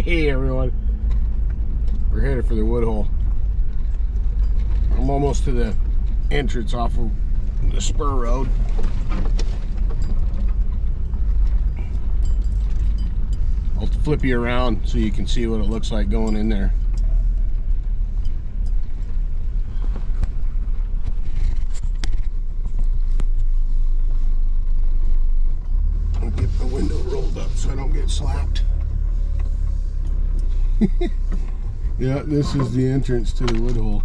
Hey everyone, we're headed for the wood hole. I'm almost to the entrance off of the spur road. I'll flip you around so you can see what it looks like going in there. I'll get the window rolled up so I don't get slapped. Yeah, this is the entrance to the wood hole.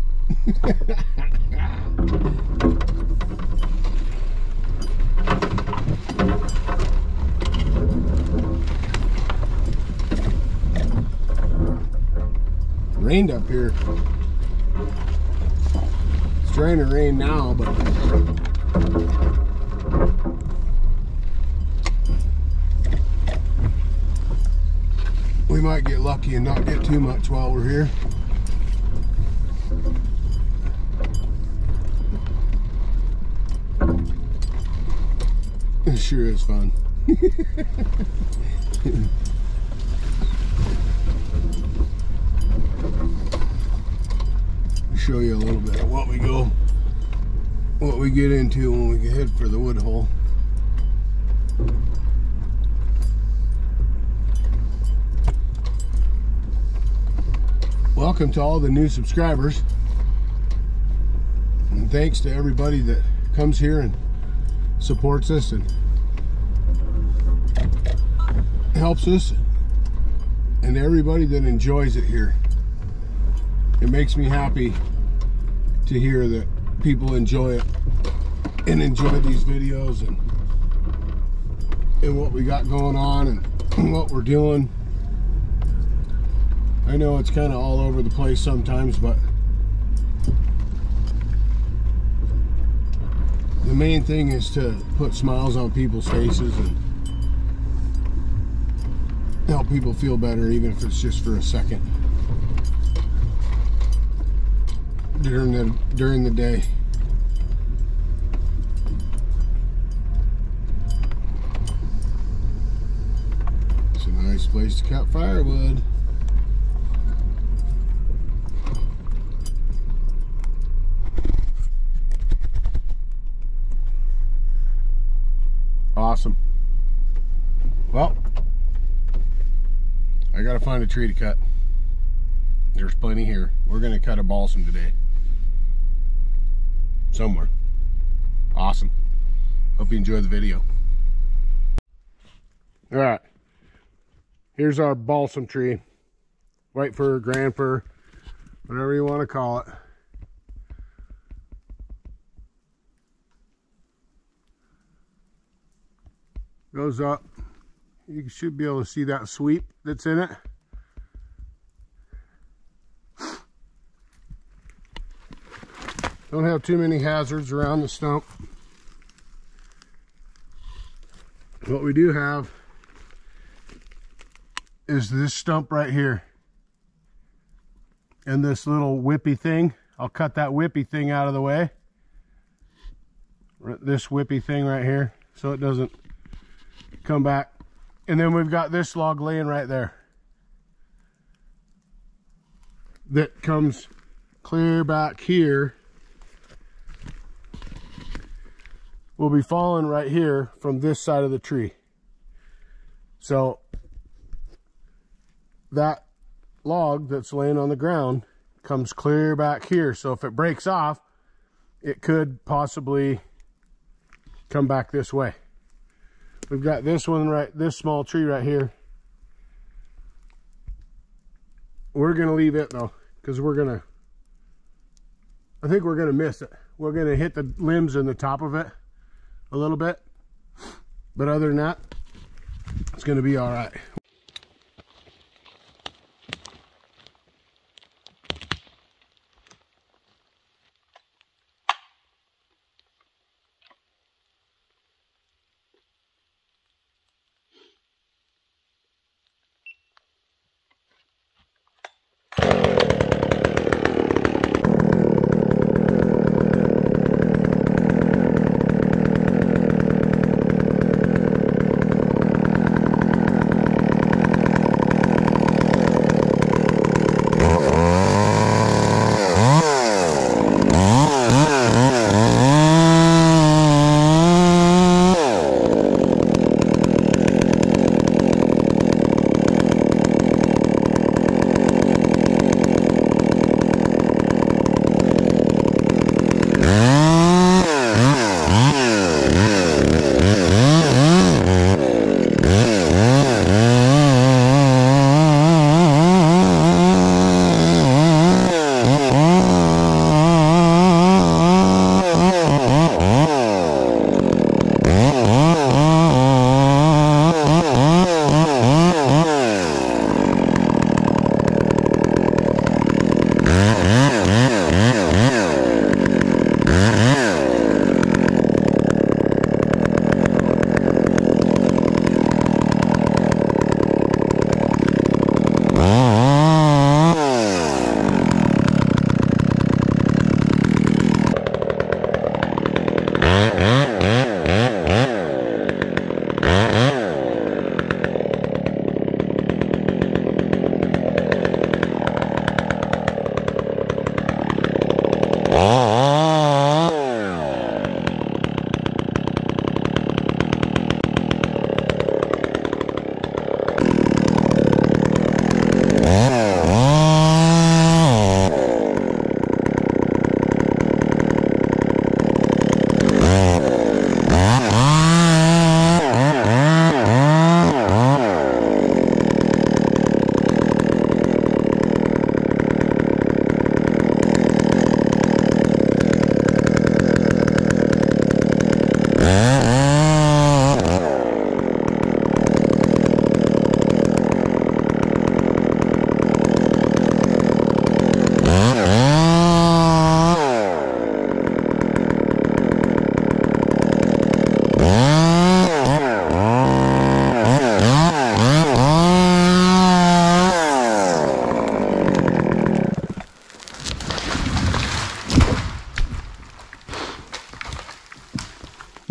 Rained up here. It's trying to rain now, but we might get lucky and not get too much while we're here. It sure is fun. Show you a little bit of what we get into when we head for the wood hole. Welcome to all the new subscribers, and thanks to everybody that comes here and supports us and helps us, and everybody that enjoys it here. It makes me happy to hear that people enjoy it and enjoy these videos and what we got going on and what we're doing. I know it's kind of all over the place sometimes, but the main thing is to put smiles on people's faces and help people feel better, even if it's just for a second during the day. It's a nice place to cut firewood. Awesome. Well, I gotta find a tree to cut. There's plenty here. We're gonna cut a balsam today. Somewhere. Awesome. Hope you enjoy the video. Alright. Here's our balsam tree. White fir, grand fir, whatever you want to call it. Goes up. You should be able to see that sweep that's in it. Don't have too many hazards around the stump. What we do have is this stump right here and this little whippy thing. I'll cut that whippy thing out of the way. This whippy thing right here, so it doesn't come back. And then we've got this log laying right there that comes clear back here. Will be falling right here from this side of the tree. So that log that's laying on the ground comes clear back here. So if it breaks off, it could possibly come back this way. We've got this one right, this small tree right here. We're gonna leave it though, because I think we're gonna miss it. We're gonna hit the limbs in the top of it a little bit, but other than that, it's gonna be all right.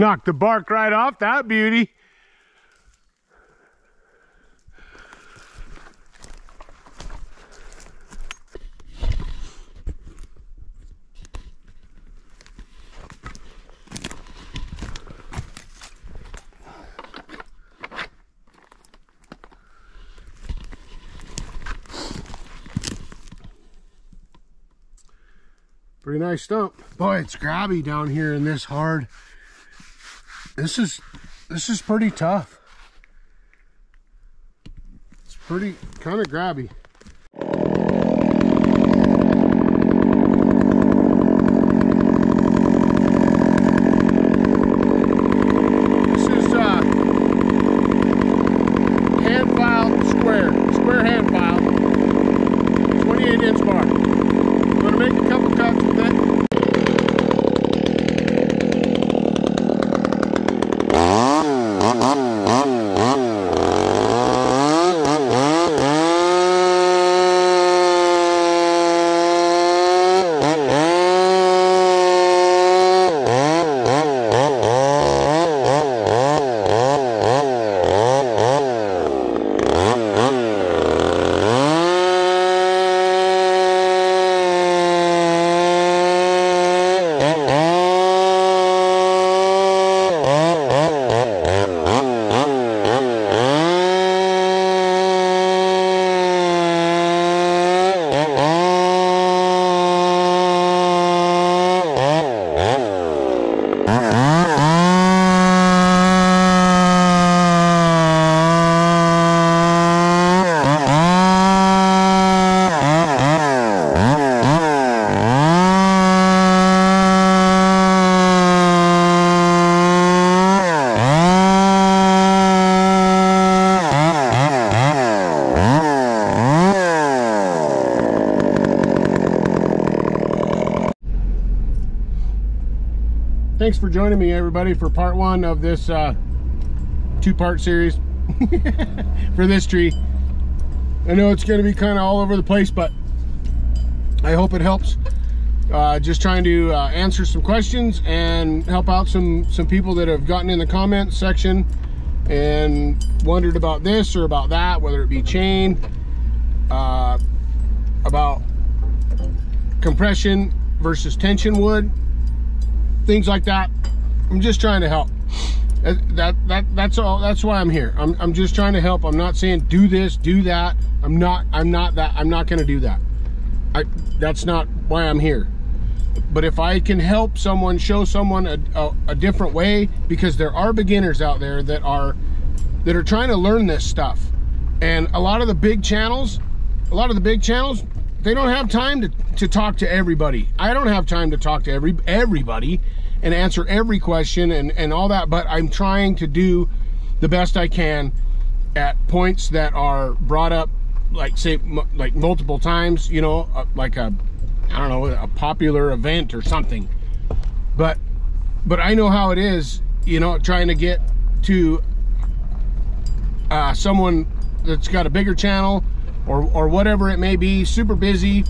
Knocked the bark right off that beauty. Pretty nice stump. Boy, it's grabby down here in this hard. This is pretty tough. It's pretty kind of grabby. This is Handfile square Handfile, 28-inch bar. I'm gonna make a couple cuts with it. Thanks for joining me, everybody, for part one of this two-part series for this tree. I know it's going to be kind of all over the place, but I hope it helps. Just trying to answer some questions and help out some people that have gotten in the comments section and wondered about this or about that, whether it be chain, about compression versus tension wood, things like that. I'm just trying to help. That's all. That's why I'm here. I'm just trying to help. I'm not saying do this, do that. I'm not going to do that. That's not why I'm here. But if I can help someone, show someone a different way, because there are beginners out there that are trying to learn this stuff, and a lot of the big channels, they don't have time to talk to everybody. I don't have time to talk to everybody and answer every question and all that, but I'm trying to do the best I can at points that are brought up, like say like multiple times, you know, like I don't know, a popular event or something. But I know how it is, you know, trying to get to someone that's got a bigger channel or whatever it may be, super busy.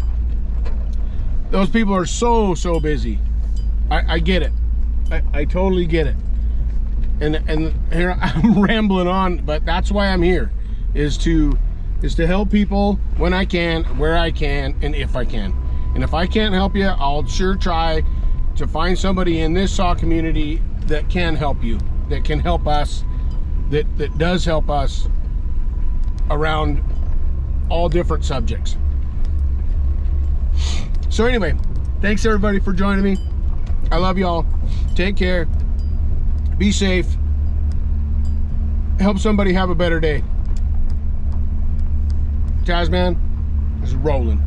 Those people are so busy. I get it. I totally get it. And here I'm rambling on, but that's why I'm here, is to help people when I can, where I can, and if I can. And if I can't help you, I'll sure try to find somebody in this saw community that can help you, that can help us, that does help us around all different subjects. So anyway, thanks everybody for joining me. I love y'all. Take care. Be safe. Help somebody have a better day. TazMan is rolling.